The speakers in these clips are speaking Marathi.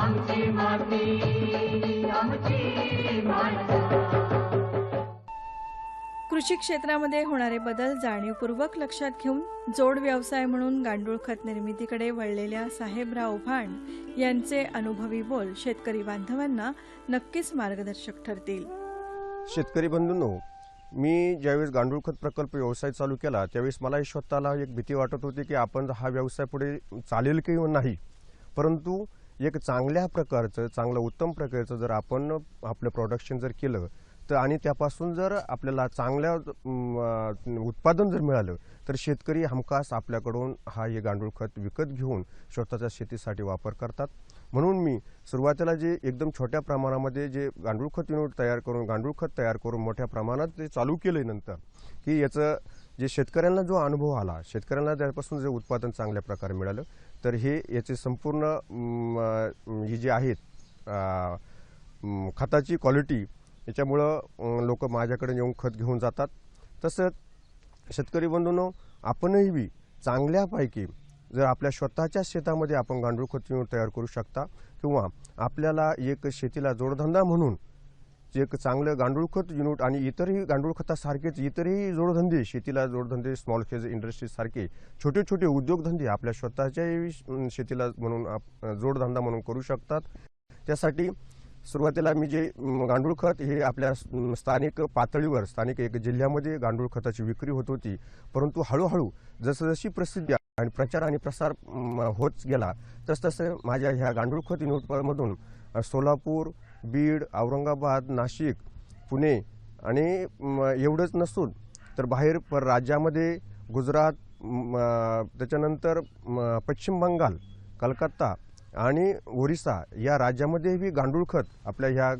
आमची माती आमची माणसं. कृषी क्षेत्रामध्ये होणारे बदल जाणीवपूर्वक लक्षात घेऊन जोड व्यवसाय म्हणून गांडूळ खत निर्मितीकडे वळलेल्या साहेबराव भांड यांचे अनुभवी बोल शेतकरी बांधवांना नक्कीच मार्गदर्शक ठरतील. शेतकरी बंधूंनो, मी ज्यावेळेस गांडूळ खत प्रकल्प व्यवसाय चालू केला त्यावेळेस मला स्वतःला एक भीती वाटत होती की आपण हा व्यवसाय पुढे चालेल किंवा नाही, परंतु एक चांगल्या प्रकारचं चांगलं उत्तम प्रकारचं जर आपण आपलं प्रोडक्शन जर केलं तर आणि त्यापासून जर आपल्याला चांगल्या उत्पादन जर मिळालं तर शेतकरी हमखास आपल्याकडून हे गांडूळ खत विकत घेऊन स्वतःच्या शेतीसाठी वापर करतात. म्हणून मी सुरुवातीला जे एकदम छोट्या प्रमाणामध्ये जे गांडूळ खत युनिट गांडूळ खत तयार करून मोठ्या प्रमाणात ते चालू केलं नंतर की याचं जे शेतकऱ्यांना जो अनुभव आला, शेतकऱ्यांना त्यापासून जे उत्पादन चांगल्या प्रकारे मिळालं तर हे याचे संपूर्ण ही जी आहेत खताची क्वालिटी याच्यामुळं लोक माझ्याकडे येऊन खत घेऊन जातात. तसंच शेतकरी बंधूंनो, आपणही चांगल्यापैकी जर आपल्या स्वतःच्या शेतामध्ये आपण गांडूळ खत युनिट तयार करू शकता किंवा आपल्याला एक शेतीला जोडधंदा म्हणून एक चांगलं गांडूळ खत युनिट आणि इतरही गांडूळ खतासारखेच इतरही जोडधंदे शेतीला जोडधंदे स्मॉल स्केल इंडस्ट्री सारखे छोटे छोटे उद्योगधंदे आपल्या स्वतःच्या शेतीला म्हणून जोडधंदा म्हणून करू शकतात. त्यासाठी सुरुवातीला मी जे गांडूळ खत हे आपल्या स्थानिक पातळीवर स्थानिक एक जिल्ह्यामध्ये गांडूळ खताची विक्री होत होती, परंतु हळूहळू जसजशी प्रसिद्धी आणि प्रचार आणि प्रसार होत गेला तसतसे माझ्या ह्या गांडूळ खत युनिटमधून सोलापूर, बीड, औरंगाबाद, नाशिक, पुणे आणि एवढंच नसून तर बाहेर राज्यामध्ये गुजरात, त्याच्यानंतर पश्चिम बंगाल, कलकत्ता आणि ओरिसा या राज्यामध्येही गांडूळ खत आपल्या ह्या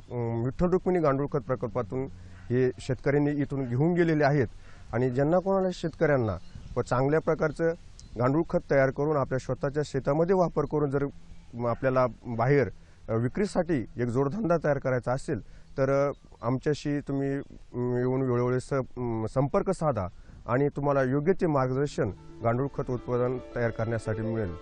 विठ्ठल रुक्मिणी गांडूळ खत प्रकल्पातून हे शेतकऱ्यांनी इथून घेऊन गेलेले आहेत. आणि ज्यांना कोणाला शेतकऱ्यांना चांगल्या प्रकारचं गांडूळ खत तयार करून आपल्या स्वतःच्या शेतामध्ये वापर करून जर आपल्याला बाहेर विक्रीसाठी एक जोडधंदा तयार करायचा असेल तर आमच्याशी तुम्ही येऊन वेळोवेळी संपर्क साधा आणि तुम्हाला योग्य ते मार्गदर्शन गांडूळ खत उत्पादन तयार करण्यासाठी मिळेल.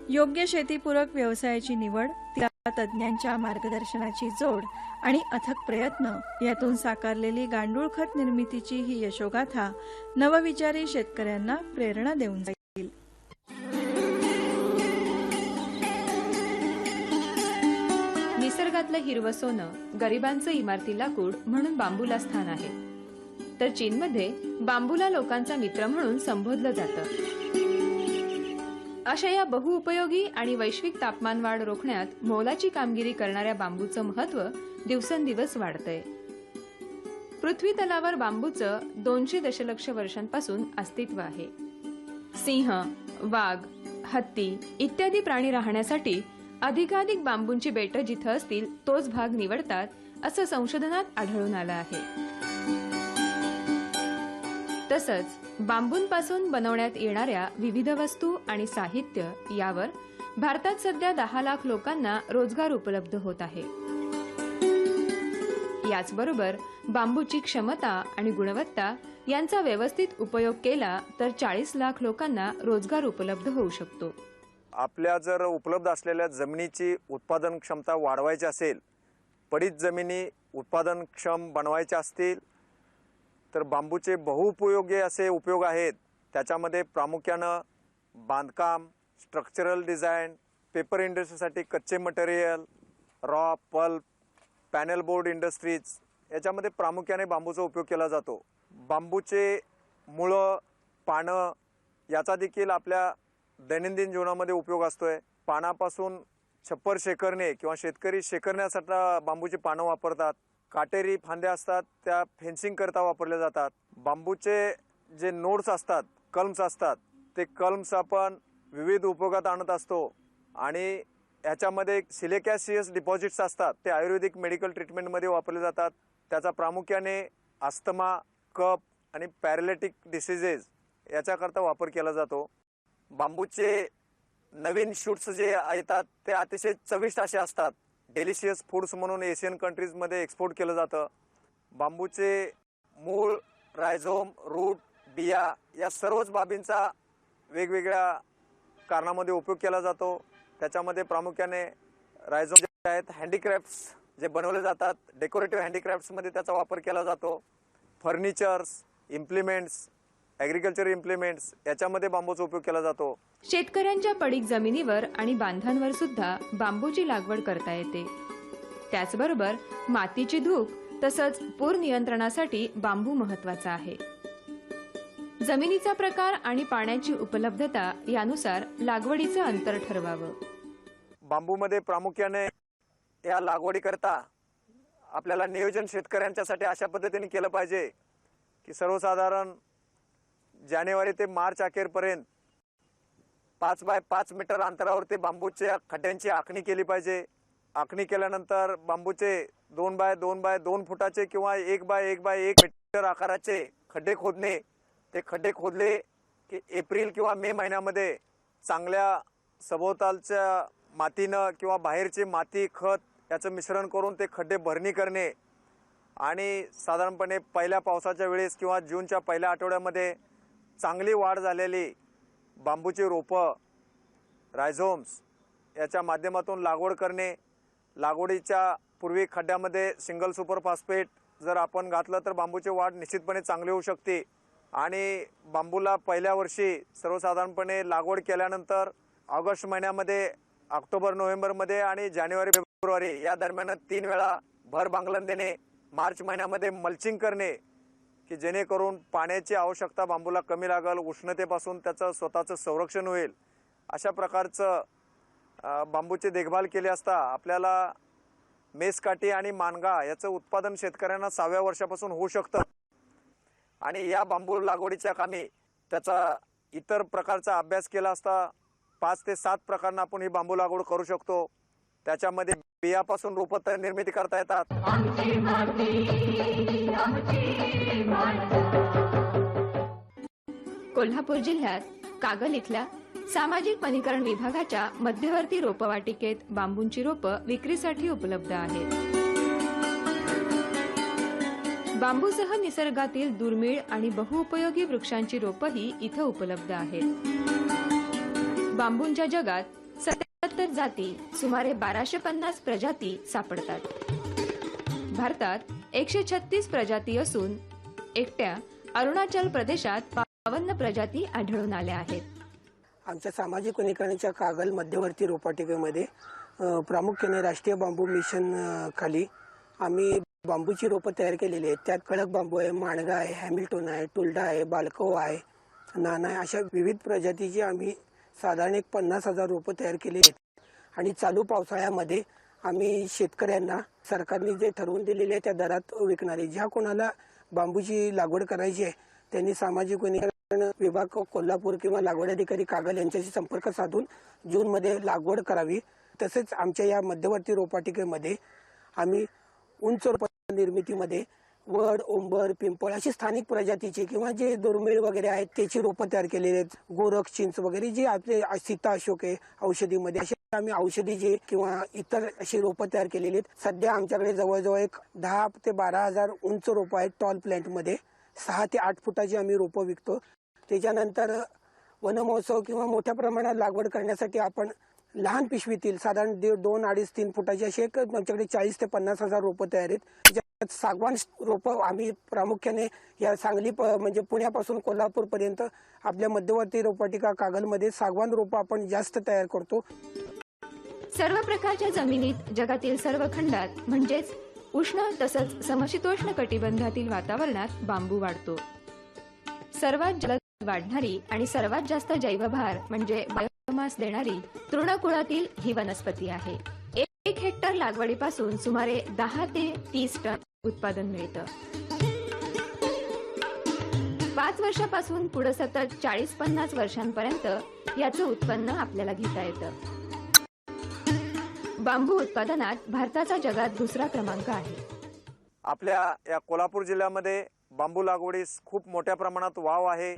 योग्य शेतीपूरक व्यवसायाची निवड, त्या तज्ज्ञांच्या मार्गदर्शनाची जोड आणि अथक प्रयत्न यातून साकारलेली गांडूळ खत निर्मितीची ही यशोगाथा नवविचारी शेतकऱ्यांना प्रेरणा देऊन जाईल. निसर्गातलं हिरवं सोनं, गरिबांचं इमारती लाकूड म्हणून बांबूला स्थान आहे. तर चीनमध्ये बांबूला लोकांचा मित्र म्हणून संबोधलं जातं. अशा या बहुउपयोगी आणि वैश्विक तापमानवाढ रोखण्यात मोलाची कामगिरी करणाऱ्या बांबूचं महत्त्व दिवसेंदिवस वाढतंय. पृथ्वी तलावर बांबूचं 200 दशलक्ष वर्षांपासून अस्तित्व आहे. सिंह, वाघ, हत्ती इत्यादी प्राणी राहण्यासाठी अधिकाधिक बांबूंची बेटं जिथं असतील तोच भाग निवडतात असं संशोधनात आढळून आलं आहे. तसंच बांबूंपासून बनवण्यात येणाऱ्या विविध वस्तू आणि साहित्य यावर भारतात सध्या 10 लाख लोकांना रोजगार उपलब्ध होत आहे. याचबरोबर बांबूची क्षमता आणि गुणवत्ता यांचा व्यवस्थित उपयोग केला तर 40 लाख लोकांना रोजगार उपलब्ध होऊ शकतो. आपल्या जर उपलब्ध असलेल्या जमिनीची उत्पादन क्षमता वाढवायची असेल, पडीत जमिनी उत्पादनक्षम बनवायच्या असतील तर बांबूचे बहुउपयोगी असे उपयोग आहेत. त्याच्यामध्ये प्रामुख्यानं बांधकाम, स्ट्रक्चरल डिझाईन, पेपर इंडस्ट्रीसाठी कच्चे material, raw, pulp, panel board industries याच्यामध्ये प्रामुख्याने बांबूचा उपयोग केला जातो. बांबूचे मुळं, पानं याचा देखील आपल्या दैनंदिन जीवनामध्ये उपयोग असतोय. पानापासून छप्पर शेकरणे किंवा शेतकरी शेकरण्यासाठी बांबूची पानं वापरतात. काटेरी फांद्या असतात त्या फेन्सिंग करता वापरल्या जातात. बांबूचे जे नोड्स असतात, कल्म्स असतात, ते कल्म्स आपण विविध उपयोगात आणत असतो आणि याच्यामध्ये सिलिकॅसियस डिपॉझिट्स असतात ते आयुर्वेदिक मेडिकल ट्रीटमेंटमध्ये वापरले जातात. त्याचा प्रामुख्याने अस्थमा, कफ आणि पॅरालिटिक डिसीजेस याच्याकरता वापर केला जातो. बांबूचे नवीन शूट्स जे येतात ते अतिशय चविष्ट असे असतात. डेलिशियस फूड्स म्हणून एशियन कंट्रीजमध्ये एक्सपोर्ट केलं जातं. बांबूचे मूळ, रायझोम, रूट, बिया या सर्वच बाबींचा वेगवेगळ्या कारणामध्ये उपयोग केला जातो. त्याच्यामध्ये प्रामुख्याने रायझोम जे आहेत हँडीक्राफ्ट्स जे बनवले जातात, डेकोरेटिव्ह हँडीक्राफ्ट्समध्ये त्याचा वापर केला जातो. फर्निचर्स, इम्प्लिमेंट्स, ॲग्रिकल्चर इम्प्लिमेंट्स याच्यामध्ये बांबूचा उपयोग केला जातो. शेतकऱ्यांच्या पडीक जमिनीवर आणि बांधांवर सुद्धा बांबूची लागवड करता येते. त्याचबरोबर मातीची धूप तसंच पूर नियंत्रणासाठी बांबू महत्वाचा आहे. जमिनीचा प्रकार आणि पाण्याची उपलब्धता यानुसार लागवडीचं अंतर ठरवावं. बांबूमध्ये प्रामुख्याने या लागवडीकरता आपल्याला नियोजन शेतकऱ्यांच्यासाठी अशा पद्धतीने केलं पाहिजे की सर्वसाधारण जानेवारी ते मार्च अखेरपर्यंत 5 बाय 5 मीटर अंतरावर ते बांबूच्या खड्ड्यांची आखणी केली पाहिजे. आखणी केल्यानंतर बांबूचे 2 बाय 2 बाय 2 फुटाचे किंवा 1 बाय 1 बाय 1 मीटर आकाराचे खड्डे खोदणे. ते खड्डे खोदले की एप्रिल किंवा मे महिन्यामध्ये चांगल्या सभोवतालच्या मातीनं किंवा बाहेरची माती खत याचं मिश्रण करून ते खड्डे भरणी करणे आणि साधारणपणे पहिल्या पावसाच्या वेळेस किंवा जूनच्या पहिल्या आठवड्यामध्ये चांगली वाढ झालेली बांबूची रोपं रायझोम्स याच्या माध्यमातून लागवड करणे. लागवडीच्या पूर्वी खड्ड्यामध्ये सिंगल सुपर फॉस्फेट जर आपण घातलं तर बांबूची वाढ निश्चितपणे चांगली होऊ शकते. आणि बांबूला पहिल्या वर्षी सर्वसाधारणपणे लागवड केल्यानंतर ऑगस्ट महिन्यामध्ये, ऑक्टोबर नोव्हेंबरमध्ये आणि जानेवारी फेब्रुवारी या दरम्यान 3 वेळा भर बांगलन देणे. मार्च महिन्यामध्ये मल्चिंग करणे की जेणेकरून पाण्याची आवश्यकता बांबूला कमी लागेल, उष्णतेपासून त्याचं स्वतःचं संरक्षण होईल. अशा प्रकारचं बांबूची देखभाल केली असता आपल्याला मेसकाठी आणि मानगा याचं उत्पादन शेतकऱ्यांना 6व्या वर्षापासून होऊ शकतं. आणि या बांबू लागवडीच्या कामी त्याचा इतर प्रकारचा अभ्यास केला असता 5 ते 7 प्रकारांना आपण ही बांबू लागवड करू शकतो. त्याच्यामध्ये बियापासून रोपं निर्मिती करता येतात. आमची माती आमची माणसं. कोल्हापूर जिल्ह्यात कागल इथल्या सामाजिक वनीकरण विभागाच्या मध्यवर्ती रोपवाटिकेत बांबूंची रोपं विक्रीसाठी उपलब्ध आहेत. बांबूसह निसर्गातील दुर्मिळ आणि बहुउपयोगी वृक्षांची रोपंही इथं उपलब्ध आहेत. बांबूंच्या जगात 77 जाती, सुमारे 1250 प्रजाती सापडतात. भारतात 136 प्रजाती असून एकट्या अरुणाचल प्रदेशात 52 प्रजाती आढळून आल्या आहेत. आमच्या सामाजिक वनीकरणाच्या कागल मध्यवर्ती रोपवाटिकेमध्ये प्रामुख्याने राष्ट्रीय बांबू मिशन खाली आम्ही बांबूची रोपं तयार केलेली आहेत. त्यात कडक बांबू आहे, माणगा आहे, हॅमिल्टन आहे, टुल्डा आहे, बालको आहे, नाना आहे, अशा विविध प्रजातीची आम्ही साधारण 50,000 रोपं तयार केली आहेत. आणि चालू पावसाळ्यामध्ये आम्ही शेतकऱ्यांना सरकारने जे ठरवून दिलेले आहे त्या दरात विकणारे, ज्या कोणाला बांबूची लागवड करायची आहे त्यांनी सामाजिक वनीकरण विभाग कोल्हापूर किंवा लागवड अधिकारी कागल यांच्याशी संपर्क साधून जूनमध्ये लागवड करावी. तसेच आमच्या या मध्यवर्ती रोपवाटिकेमध्ये आम्ही उंच रोप निर्मितीमध्ये वड, ओंबर, पिंपळ अशी स्थानिक प्रजातीचे किंवा जे दुर्मिळ वगैरे आहेत त्याची रोपं तयार केलेली आहेत. गोरख, चिंच वगैरे जे आपले सीता अशोक आहे औषधीमध्ये, असे आम्ही औषधीचे किंवा इतर अशी रोपं तयार केलेली आहेत. सध्या आमच्याकडे जवळजवळ 10 ते 12,000 उंच रोपं आहेत. टॉल प्लांटमध्ये 6 ते 8 फुटाची आम्ही रोपं विकतो. त्याच्यानंतर वनमहोत्सव किंवा मोठ्या प्रमाणात लागवड करण्यासाठी आपण लहान पिशवीतील साधारण 2, 2.5, 3 फुटाची अशी आमच्याकडे 40 ते 50,000 रोपं तयार आहेत. त्याच्यात सागवान रोपं आम्ही प्रामुख्याने या सांगली म्हणजे पुण्यापासून कोल्हापूर पर्यंत आपल्या मध्यवर्ती रोपवाटिका कागलमध्ये सागवान रोपं आपण जास्त तयार करतो. सर्व प्रकारच्या जमिनीत जगातील सर्व खंडात म्हणजेच उष्ण तसंच समशीतोष्ण कटिबंधातील वातावरणात बांबू वाढतो. सर्वात जलद वाढणारी आणि सर्वात जास्त जैवभार म्हणजे बायोमास देणारी तृणकुळातील ही वनस्पती आहे. 1 हेक्टर लागवडीपासून सुमारे 10 ते 30 टन उत्पादन मिळतं. 5 वर्षापासून पुढे सतत 40-50 वर्षांपर्यंत याचं उत्पन्न आपल्याला घेता येतं. बांबू उत्पादनात भारताचा जगात 2रा क्रमांक आहे. आपल्या या कोल्हापूर जिल्ह्यामध्ये बांबू लागवडीस खूप मोठ्या प्रमाणात वाव आहे.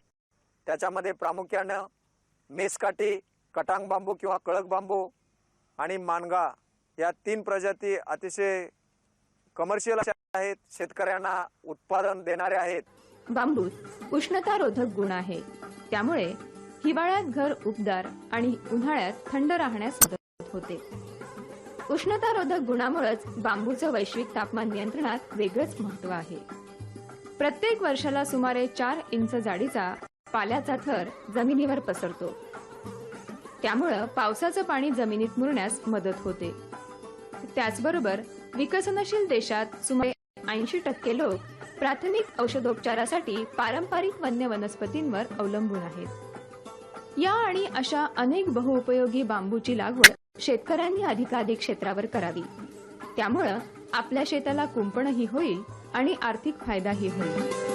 त्याच्यामध्ये प्रामुख्यानं मेसकाठी, कटांग बांबू किंवा कळक बांबू आणि मानगा या 3 प्रजाती अतिशय कमर्शियल आहेत, शेतकऱ्यांना उत्पादन देणारे आहेत. बांबूत उष्णतारोधक गुण आहे, त्यामुळे हिवाळ्यात घर उबदार आणि उन्हाळ्यात थंड राहण्यास मदत होते. उष्णतारोधक गुणामुळेच बांबूचं वैश्विक तापमान नियंत्रणात वेगळंच महत्त्व आहे. प्रत्येक वर्षाला सुमारे 4 इंच जाडीचा पाल्याचा थर जमिनीवर पसरतो. त्यामुळे पावसाचं पाणी जमिनीत मुरण्यास मदत होते. त्याचबरोबर विकसनशील देशात सुमारे 80% लोक प्राथमिक औषधोपचारासाठी पारंपरिक वन्य वनस्पतींवर अवलंबून आहेत. या आणि अशा अनेक बहुउपयोगी बांबूची लागवड शेतकऱ्यांनी अधिकाधिक क्षेत्रावर करावी. त्यामुळे आपल्या शेताला कुंपणही होईल आणि आर्थिक फायदाही होईल.